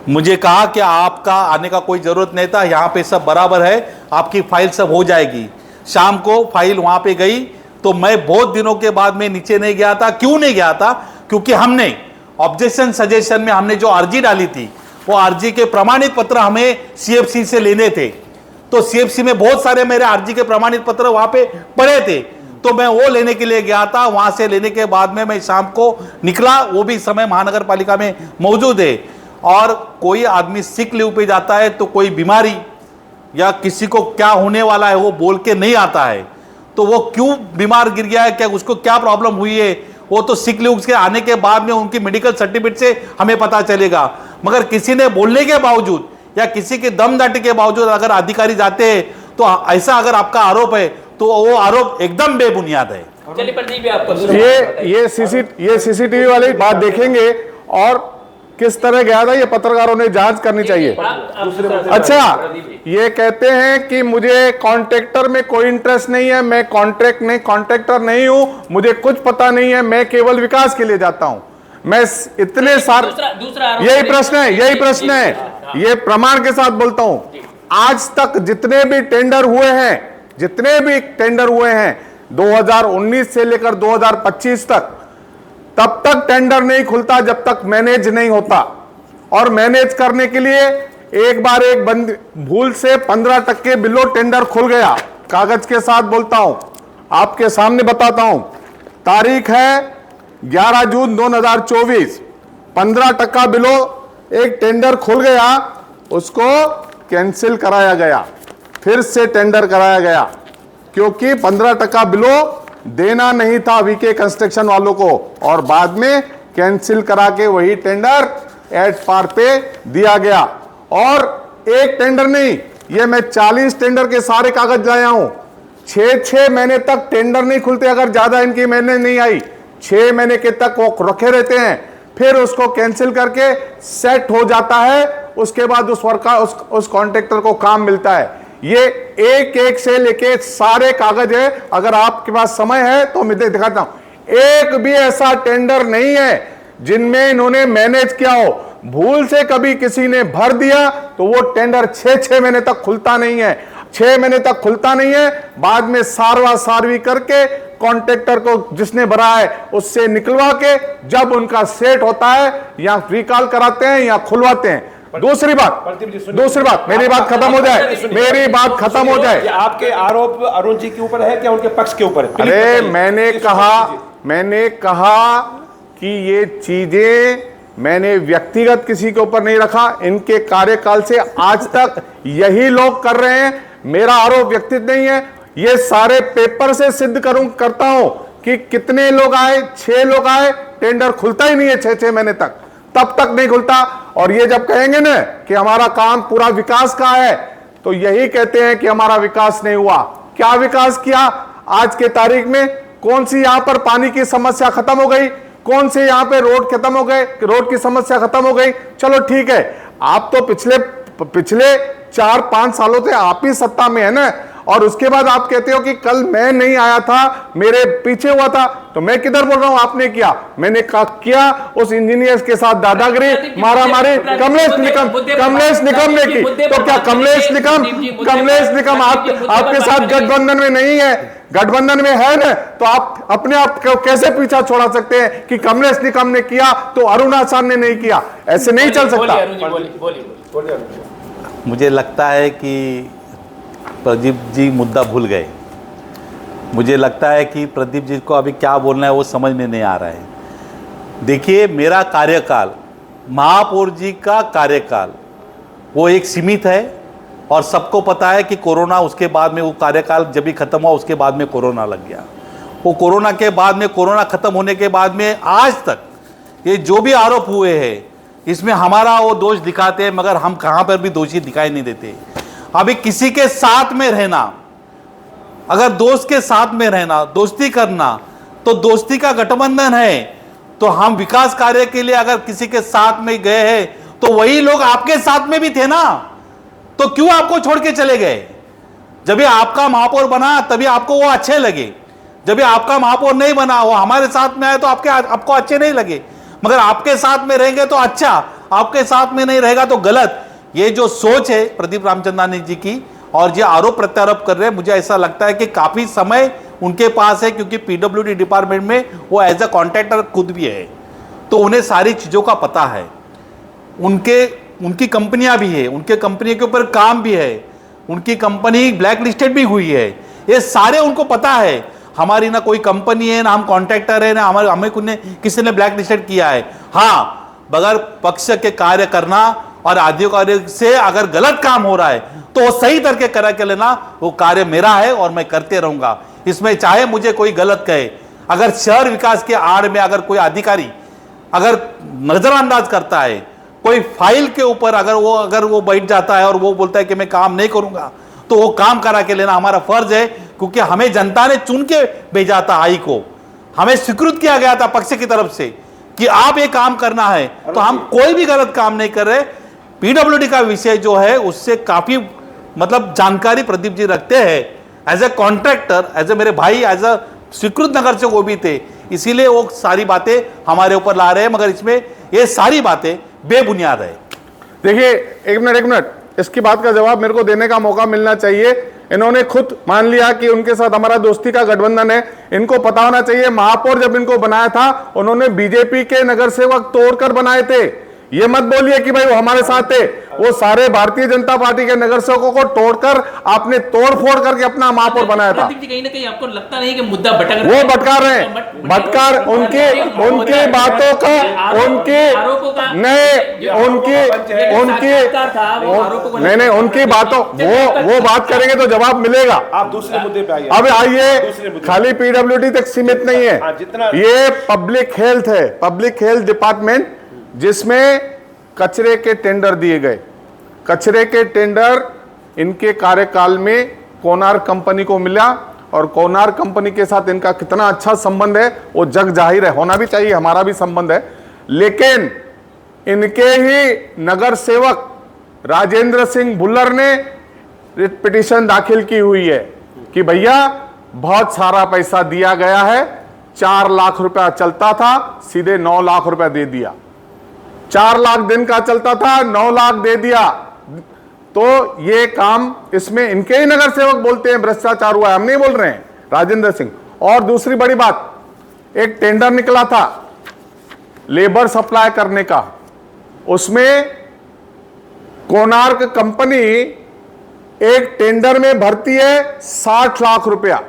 मुझे कहा कि आपका आने का कोई ज़रूरत नहीं था, यहाँ पे सब बराबर है, आपकी फाइल सब हो जाएगी। शाम को फाइल वहाँ पे गई तो मैं बहुत दिनों के बाद में नीचे नहीं गया था। क्यों नहीं गया था? क्योंकि हमने ऑब्जेक्शन सजेशन में हमने जो अर्जी डाली थी, वो अर्जी के प्रमाणित पत्र हमें सीएफसी से लेने थे। तो सीएफसी में बहुत सारे मेरे अर्जी के प्रमाणित पत्र वहाँ पे पड़े थे, तो मैं वो लेने के लिए गया था। वहाँ से लेने के बाद में मैं शाम को निकला, वो भी समय महानगर पालिका में मौजूद है। और कोई आदमी सिक लीव पे जाता है तो कोई बीमारी या किसी को क्या होने वाला है वो बोल के नहीं आता है, तो वो क्यों बीमार गिर गया है, क्या उसको क्या प्रॉब्लम हुई है, वो तो सिक लीव के आने के बाद में उनकी मेडिकल सर्टिफिकेट से हमें पता चलेगा। मगर किसी ने बोलने के बावजूद या किसी के दम दाटी के बावजूद अगर अधिकारी जाते हैं तो ऐसा अगर आपका आरोप है तो वो आरोप एकदम बेबुनियाद है। चलिए प्रदीप जी, आपको ये सीसीटीवी वाली बात देखेंगे और किस तरह गया था, ये पत्रकारों ने जांच करनी चाहिए। अच्छा, ये कहते हैं कि मुझे कॉन्ट्रैक्टर में कोई इंटरेस्ट नहीं है, मैं कॉन्ट्रैक्टर नहीं हूं, मुझे कुछ पता नहीं है, मैं केवल विकास के लिए जाता हूं। मैं इतने सारे यही प्रश्न है, ये प्रमाण के साथ बोलता हूं। आज तक जितने भी टेंडर हुए हैं 2019 से लेकर 2025 तक, तब तक टेंडर नहीं खुलता जब तक मैनेज नहीं होता। और मैनेज करने के लिए एक बार भूल से 15% बिलो टेंडर खुल गया, कागज के साथ बोलता हूं, आपके सामने बताता हूं। तारीख है 11 जून 2024, 15% बिलो एक टेंडर खुल गया, उसको कैंसिल कराया गया, फिर से टेंडर कराया गया, क्योंकि 15% बिलो देना नहीं था वीके कंस्ट्रक्शन वालों को, और बाद में कैंसिल करा के वही टेंडर एट पार पे दिया गया। और एक टेंडर नहीं, ये मैं 40 टेंडर के सारे कागज लाया हूं। 6 महीने तक टेंडर नहीं खुलते, अगर ज्यादा इनकी महीने नहीं आई, 6 महीने के तक वो रखे रहते हैं, फिर उसको कैंसिल करके सेट हो जाता है, उसके बाद उस कॉन्ट्रैक्टर को काम मिलता है। ये एक से लेके सारे कागज है, अगर आपके पास समय है तो मैं दिखाता हूं। एक भी ऐसा टेंडर नहीं है जिनमें इन्होंने मैनेज किया हो। भूल से कभी किसी ने भर दिया तो वो टेंडर 6 महीने तक खुलता नहीं है, 6 महीने तक खुलता नहीं है। बाद में सारवी करके कॉन्ट्रैक्टर को जिसने भरा है उससे निकलवा के जब उनका सेट होता है या रिकॉल कराते हैं या खुलवाते हैं। दूसरी बात मेरी बात खत्म हो जाए, आपके आरोप अरुण जी के ऊपर है क्या उनके पक्ष के ऊपर? अरे मैंने कहा कि ये चीजें मैंने व्यक्तिगत किसी के ऊपर नहीं रखा, इनके कार्यकाल से आज तक यही लोग कर रहे हैं। मेरा आरोप व्यक्तिगत नहीं है, ये सारे पेपर से सिद्ध करता हूं कि कितने लोग आए, 6 लोग आए, टेंडर खुलता ही नहीं है 6 महीने तक, तब तक नहीं खुलता। और ये जब कहेंगे ना कि हमारा काम पूरा विकास का है, तो यही कहते हैं कि हमारा विकास नहीं हुआ। क्या विकास किया आज के तारीख में? कौन सी यहां पर पानी की समस्या खत्म हो गई? कौन से यहां पे रोड खत्म हो गए? रोड की समस्या खत्म हो गई? चलो ठीक है, आप तो पिछले 4-5 सालों से आप ही सत्ता में है ना, और उसके बाद आप कहते हो कि कल मैं नहीं आया था, मेरे पीछे हुआ था, तो मैं किधर बोल रहा हूं आपने किया? मैंने किया उस इंजीनियर्स के साथ दादागिरी, मारामारी, कमलेश निकम ने की। तो क्या कमलेश निकम आपके साथ गठबंधन में नहीं है? गठबंधन में है ना, तो आप अपने आप को कैसे पीछा छोड़ा सकते हैं कि कमलेश निकम ने किया तो अरुण आसान ने नहीं किया? ऐसे नहीं चल सकता। मुझे लगता है कि प्रदीप जी मुद्दा भूल गए। मुझे लगता है कि प्रदीप जी को अभी क्या बोलना है वो समझ में नहीं आ रहा है। देखिए, मेरा कार्यकाल, महापौर जी का कार्यकाल वो एक सीमित है और सबको पता है कि कोरोना उसके बाद में, वो कार्यकाल जब भी खत्म हुआ उसके बाद में कोरोना लग गया। वो कोरोना के बाद में, कोरोना खत्म होने के बाद में आज तक ये जो भी आरोप हुए हैं इसमें हमारा वो दोष दिखाते हैं, मगर हम कहाँ पर भी दोषी दिखाई नहीं देते। अभी किसी के साथ में रहना, अगर दोस्त के साथ में रहना, दोस्ती करना, तो दोस्ती का गठबंधन है। तो हम विकास कार्य के लिए अगर किसी के साथ में गए हैं तो वही लोग आपके साथ में भी थे ना, तो क्यों आपको छोड़ के चले गए? जब ये आपका महापौर बना तभी आपको वो अच्छे लगे, जब ये आपका महापौर नहीं बना, वो हमारे साथ में आए तो आपको अच्छे नहीं लगे, मगर आपके साथ में रहेंगे तो अच्छा, आपके साथ में नहीं रहेगा तो गलत। ये जो सोच है प्रदीप रामचंदानी जी की, और ये आरोप प्रत्यारोप कर रहे हैं, मुझे ऐसा लगता है कि काफी समय उनके पास है, क्योंकि पीडब्ल्यूडी डिपार्टमेंट में वो एज अ कॉन्ट्रैक्टर खुद भी है, तो उन्हें सारी चीजों का पता है। उनकी कंपनियां भी है, उनके कंपनी के ऊपर काम भी है, उनकी कंपनी ब्लैक लिस्टेड भी हुई है, ये सारे उनको पता है। हमारी ना कोई कंपनी है, ना हम कॉन्ट्रैक्टर है, ना हमें किसी ने ब्लैक लिस्टेड किया है। हाँ, बगैर पक्ष के कार्य करना और अधिकारी से अगर गलत काम हो रहा है तो वो सही तरीके करा के लेना, वो कार्य मेरा है और मैं करते रहूंगा। इसमें चाहे मुझे कोई गलत कहे, अगर शहर विकास के आड़ में अगर कोई अधिकारी अगर नजरअंदाज करता है, कोई फाइल के ऊपर अगर वो बैठ जाता है और वो बोलता है कि मैं काम नहीं करूंगा, तो वो काम करा के लेना हमारा फर्ज है, क्योंकि हमें जनता ने चुन के भेजा था। आई को हमें स्वीकृत किया गया था पक्ष की तरफ से कि आप ये काम करना है, तो हम कोई भी गलत काम नहीं कर रहे। पीडब्ल्यूडी का विषय जो है उससे काफी मतलब जानकारी प्रदीप जी रखते हैं, as a contractor, as a मेरे भाई, एज ए स्वीकृत नगर से वो भी थे, इसीलिए वो सारी बातें हमारे ऊपर ला रहे हैं, मगर इसमें ये सारी बातें बेबुनियाद है। देखिए, एक मिनट, इसकी बात का जवाब मेरे को देने का मौका मिलना चाहिए। इन्होंने खुद मान लिया कि उनके साथ हमारा दोस्ती का गठबंधन है। इनको पता होना चाहिए, महापौर जब इनको बनाया था उन्होंने बीजेपी के नगर सेवक तोड़कर बनाए थे। ये मत बोलिए कि भाई वो हमारे साथ थे, वो सारे भारतीय जनता पार्टी के नगर सेवकों को तोड़कर आपने तोड़ फोड़ करके अपना महापौर बनाया था। कहीं ना कहीं आपको लगता नहीं कि मुद्दा भटक रहा है? वो भटका रहे हैं, भटकार उनके बातों का, उनकी बातों वो बात करेंगे तो जवाब मिलेगा। आप दूसरे मुद्दे पे आइए। अब आइए, खाली पीडब्ल्यूडी तक सीमित नहीं है, ये पब्लिक हेल्थ है, पब्लिक हेल्थ डिपार्टमेंट, जिसमें कचरे के टेंडर दिए गए। कचरे के टेंडर इनके कार्यकाल में कोनार्क कंपनी को मिला, और कोनार्क कंपनी के साथ इनका कितना अच्छा संबंध है वो जग जाहिर है, होना भी चाहिए, हमारा भी संबंध है। लेकिन इनके ही नगर सेवक राजेंद्र सिंह भुल्लर ने रिट पिटीशन दाखिल की हुई है कि भैया बहुत सारा पैसा दिया गया है, 4 लाख रुपया चलता था, सीधे 9 लाख रुपया दे दिया। 4 लाख दिन का चलता था, 9 लाख दे दिया। तो ये काम, इसमें इनके ही नगर सेवक बोलते हैं भ्रष्टाचार हुआ है, हम नहीं बोल रहे हैं, राजेंद्र सिंह। और दूसरी बड़ी बात, एक टेंडर निकला था लेबर सप्लाई करने का, उसमें कोनार्क कंपनी एक टेंडर में भरती है 60 लाख रुपया,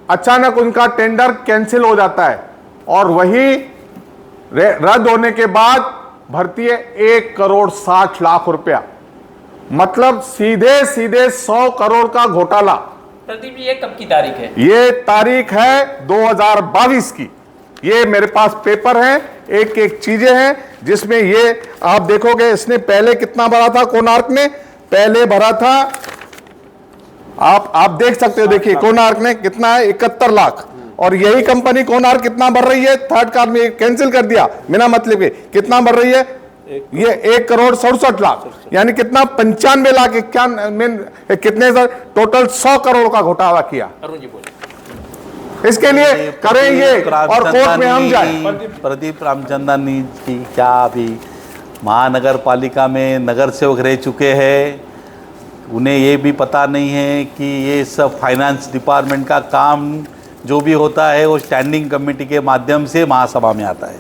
अचानक उनका टेंडर कैंसिल हो जाता है, और वही रद्द होने के बाद भरती है 1 करोड़ 60 लाख रुपया। मतलब सीधे 100 करोड़ का घोटाला। प्रदीप जी, ये कब की तारीख है? ये तारीख है 2022 की। ये मेरे पास पेपर है, एक एक चीजें हैं जिसमें ये आप देखोगे। इसने पहले कितना भरा था, कोनार्क ने पहले भरा था, आप देख सकते हो, देखिए कोनार्क ने कितना है, 71 लाख। और यही कंपनी कोनार्क कितना भर रही है, थर्ड कार में कैंसिल कर दिया बिना मतलब के, कितना भर रही है, ये 1 करोड़ 67 लाख, यानी कितना 95 लाख कितने सर, टोटल 100 करोड़ का घोटाला किया। इसके लिए करें ये और कोर्ट में हम जाएं। प्रदीप रामचंदानी जी क्या अभी महानगर पालिका में नगर सेवक रह चुके हैं, उन्हें ये भी पता नहीं है कि ये सब फाइनेंस डिपार्टमेंट का काम जो भी होता है वो स्टैंडिंग कमेटी के माध्यम से महासभा में आता है।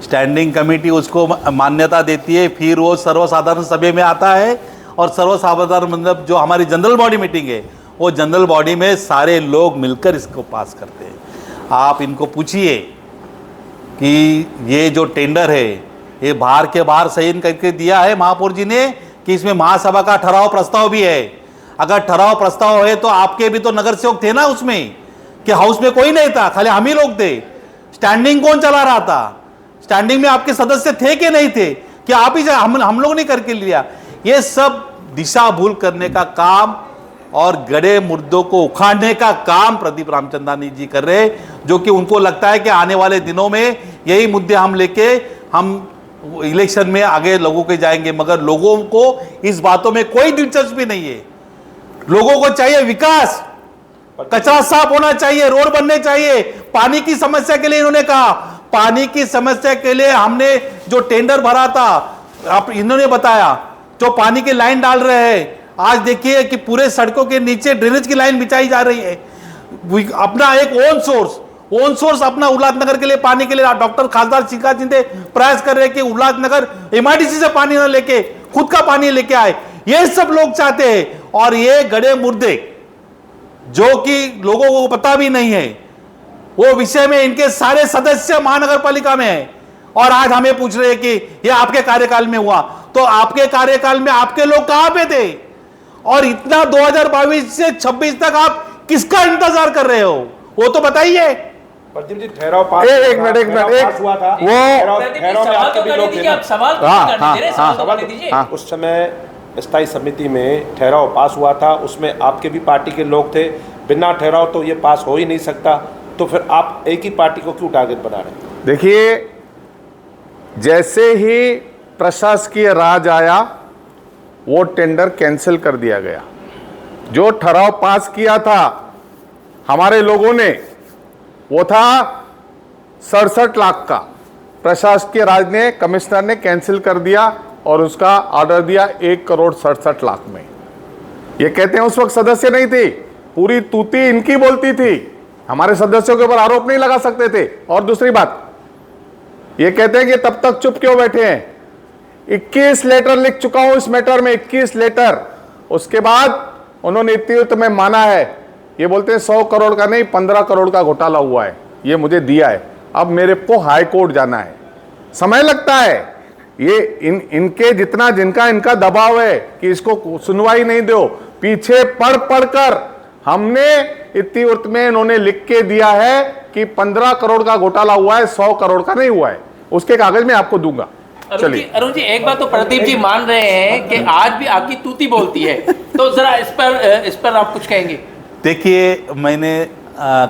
स्टैंडिंग कमेटी उसको मान्यता देती है, फिर वो सर्वसाधारण सभा में आता है, और सर्वसाधारण मतलब जो हमारी जनरल बॉडी मीटिंग है, वो जनरल बॉडी में सारे लोग मिलकर इसको पास करते हैं। आप इनको पूछिए कि ये जो टेंडर है ये बाहर के बाहर साइन करके दिया है महापौर जी ने, कि इसमें महासभा का ठहराव प्रस्ताव भी है। अगर ठहराव प्रस्ताव है तो आपके भी तो नगर सेवक थे ना उसमें, कि हाउस में कोई नहीं था, खाली हम ही लोग थे। स्टैंडिंग कौन चला रहा था? स्टैंडिंग में आपके सदस्य थे कि नहीं थे? कि आप ही हम लोग नहीं करके लिया? ये सब दिशा भूल करने का काम और गड़े मुर्दों को उखाड़ने का काम प्रदीप रामचंदानी जी कर रहे, जो कि उनको लगता है कि आने वाले दिनों में यही मुद्दे हम लेके हम इलेक्शन में आगे लोगों के जाएंगे। मगर लोगों को इस बातों में कोई दिलचस्पी नहीं है। लोगों को चाहिए विकास, कचरा साफ होना चाहिए, रोड बनने चाहिए। पानी की समस्या के लिए इन्होंने कहा, पानी की समस्या के लिए हमने जो टेंडर भरा था, आप इन्होंने बताया, जो पानी की लाइन डाल रहे हैं। आज देखिए कि पूरे सड़कों के नीचे ड्रेनेज की लाइन बिछाई जा रही है। अपना एक ओन सोर्स अपना उल्लासनगर के लिए पानी के लिए डॉक्टर खासदार शिखा शिंदे प्रयास कर रहे हैं कि उल्लासनगर एमआईडीसी से पानी न लेके खुद का पानी लेके आए। ये सब लोग चाहते हैं। और ये गड़े मुर्दे जो कि लोगों को पता भी नहीं है, वो विषय में इनके सारे सदस्य महानगर पालिका में है। और आज हमें पूछ रहे हैं कि ये आपके कार्यकाल में हुआ, तो आपके कार्यकाल में आपके लोग कहां पे थे? और इतना 2022 से 26 तक आप किसका इंतजार कर रहे हो, वो तो बताइए। प्रदीप जी, ठहराव पास एक मिनट हुआ था। वो ठहराव में आपके भी लोग थे ना? सवाल उस समय स्थायी समिति में ठहराव पास हुआ था, उसमें आपके भी पार्टी के लोग थे। बिना ठहराव तो ये पास हो ही नहीं सकता, तो फिर आप एक ही पार्टी को क्यों टारगेट बना रहे हैं? देखिए, जैसे ही प्रशासकीय राज आया वो टेंडर कैंसिल कर दिया गया। जो ठहराव पास किया था हमारे लोगों ने, वो था 67 लाख का। प्रशासकीय राज ने, कमिश्नर ने कैंसिल कर दिया और उसका ऑर्डर दिया 1,67,00,000 में। ये कहते हैं उस वक्त सदस्य नहीं थे, पूरी तूती इनकी बोलती थी, हमारे सदस्यों के ऊपर आरोप नहीं लगा सकते थे। और दूसरी बात, ये कहते हैं कि तब तक चुप क्यों बैठे हैं? 21 लेटर लिख चुका हूं इस मैटर में, 21 लेटर। उसके बाद उन्होंने इत्तीवत में माना है। ये बोलते हैं 100 करोड़ का नहीं, 15 करोड़ का घोटाला हुआ है, ये मुझे दिया है। अब मेरे को हाई कोर्ट जाना है, समय लगता है। ये इनके जितना जिनका इनका दबाव है कि इसको सुनवाई नहीं दो, पीछे पढ़ कर हमने इत्तीवत में इन्होंने लिख के दिया है कि 15 करोड़ का घोटाला हुआ है, 100 करोड़ का नहीं हुआ है। उसके कागज में आपको दूंगा। चलिए अरुण जी, एक बात तो प्रदीप जी मान रहे हैं कि आज भी आपकी तूती बोलती है, तो जरा इस पर आप कुछ कहेंगे? देखिए, मैंने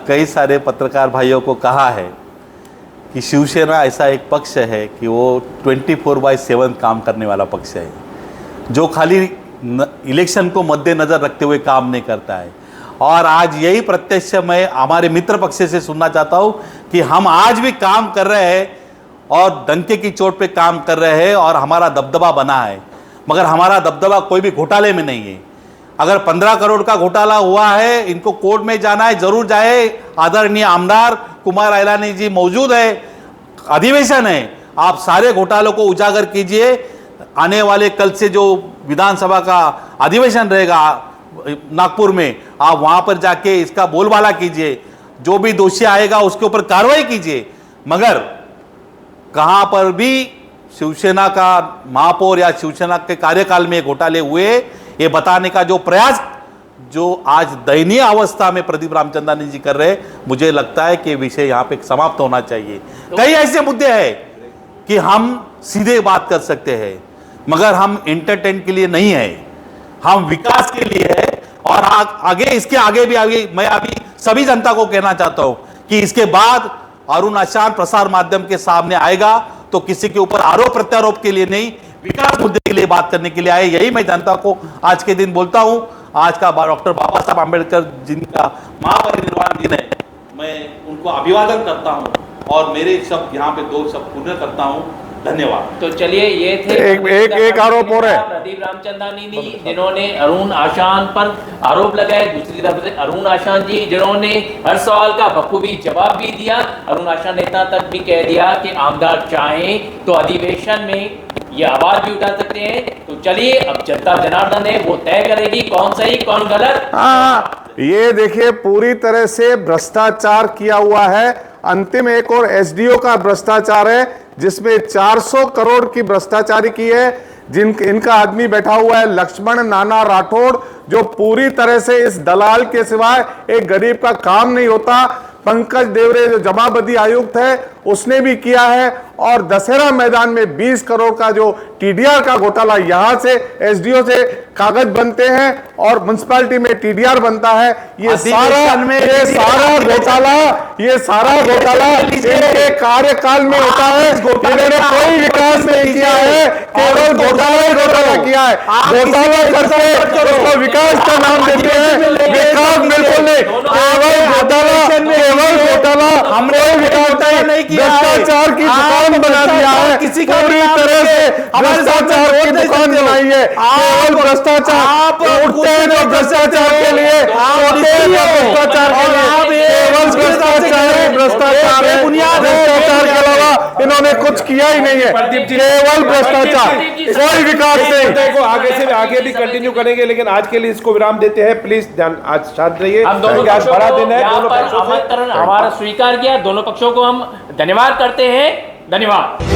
कई सारे पत्रकार भाइयों को कहा है कि शिवसेना ऐसा एक पक्ष है कि वो 24/7 काम करने वाला पक्ष है, जो खाली इलेक्शन को मद्देनज़र रखते हुए काम नहीं करता है। और आज यही प्रत्यक्ष मैं हमारे मित्र पक्ष से सुनना चाहता हूँ कि हम आज भी काम कर रहे हैं और डंके की चोट पे काम कर रहे हैं और हमारा दबदबा बना है। मगर हमारा दबदबा कोई भी घोटाले में नहीं है। अगर 15 करोड़ का घोटाला हुआ है, इनको कोर्ट में जाना है, जरूर जाए। आदरणीय आमदार कुमार अयलानी जी मौजूद है, अधिवेशन है, आप सारे घोटालों को उजागर कीजिए। आने वाले कल से जो विधानसभा का अधिवेशन रहेगा नागपुर में, आप वहां पर जाके इसका बोलबाला कीजिए। जो भी दोषी आएगा उसके ऊपर कार्रवाई कीजिए। मगर कहां पर भी शिवसेना का महापौर या शिवसेना के कार्यकाल में घोटाले हुए, ये बताने का जो प्रयास जो आज दयनीय अवस्था में प्रदीप रामचंदानी जी कर रहे हैं, मुझे लगता है कि विषय यहाँ पे समाप्त होना चाहिए। कई ऐसे मुद्दे हैं कि हम सीधे बात कर सकते हैं, मगर हम एंटरटेन के लिए नहीं है, हम विकास के लिए है। और आगे इसके आगे भी मैं अभी सभी जनता को कहना चाहता हूं कि इसके बाद अरुण आशान प्रसार माध्यम के सामने आएगा तो किसी के ऊपर आरोप प्रत्यारोप के लिए नहीं, विकास मुद्दे के लिए बात करने के लिए आए। यही मैं जनता को आज के दिन बोलता हूं। आज का डॉक्टर बाबा साहब आम्बेडकर जिनका महापरिनिर्वाण दिन है, मैं उनको अभिवादन करता हूं और मेरे शब्द यहाँ पे 2 शब्द पूर्ण करता हूं। धन्यवाद। तो चलिए, ये थे एक आरोप और है प्रदीप रामचंदानी जी, जिन्होंने अरुण आशान पर आरोप लगाए। दूसरी तरफ से अरुण आशान जी, जिन्होंने हर सवाल का बखूबी जवाब भी दिया। अरुण आशान ने इतना तक भी कह दिया कि आमदार चाहें तो अधिवेशन में ये आवाज भी उठा सकते हैं। तो चलिए, अब जनता जनार्दन है, वो तय करेगी कौन सही कौन गलत। ये देखिए, पूरी तरह से भ्रष्टाचार किया हुआ है। अंतिम एक और एसडीओ का भ्रष्टाचार है, जिसमें 400 करोड़ की भ्रष्टाचारी की है। इनका आदमी बैठा हुआ है लक्ष्मण नाना राठौड़, जो पूरी तरह से इस दलाल के सिवाय एक गरीब का काम नहीं होता। पंकज देवरे जो जमाबंदी आयुक्त है उसने भी किया है, और दशहरा मैदान में 20 करोड़ का जो टीडीआर का घोटाला, यहां से एसडीओ से कागज बनते हैं और म्युनिसिपैलिटी में टीडीआर बनता है। ये सारा घोटाला इनके कार्यकाल में होता है। इन्होंने कोई विकास नहीं किया है, केवल घोटाला किया है। घोटाला करके उसको विकास का नाम देते हैं, विकास बिल्कुल नहीं, केवल घोटाला, हमने विकास नहीं किया, भ्रष्टाचार की दुकान बना दिया है, किसी का पूरी तरह से भ्रष्टाचार की दुकान बनाई है। केवल भ्रष्टाचार उठते हैं जो भ्रष्टाचार के लिए, भ्रष्टाचार के अलावा इन्होंने कुछ किया ही नहीं है, केवल भ्रष्टाचार, कोई विकास नहीं। को आगे भी कंटिन्यू करेंगे, लेकिन आज के लिए इसको विराम देते हैं। प्लीज ध्यान, आज शांत रहिए, हम दोनों आज बड़ा दिन है। दोनों पक्षों से हमारा स्वीकार किया, दोनों पक्षों को हम धन्यवाद करते हैं। धन्यवाद।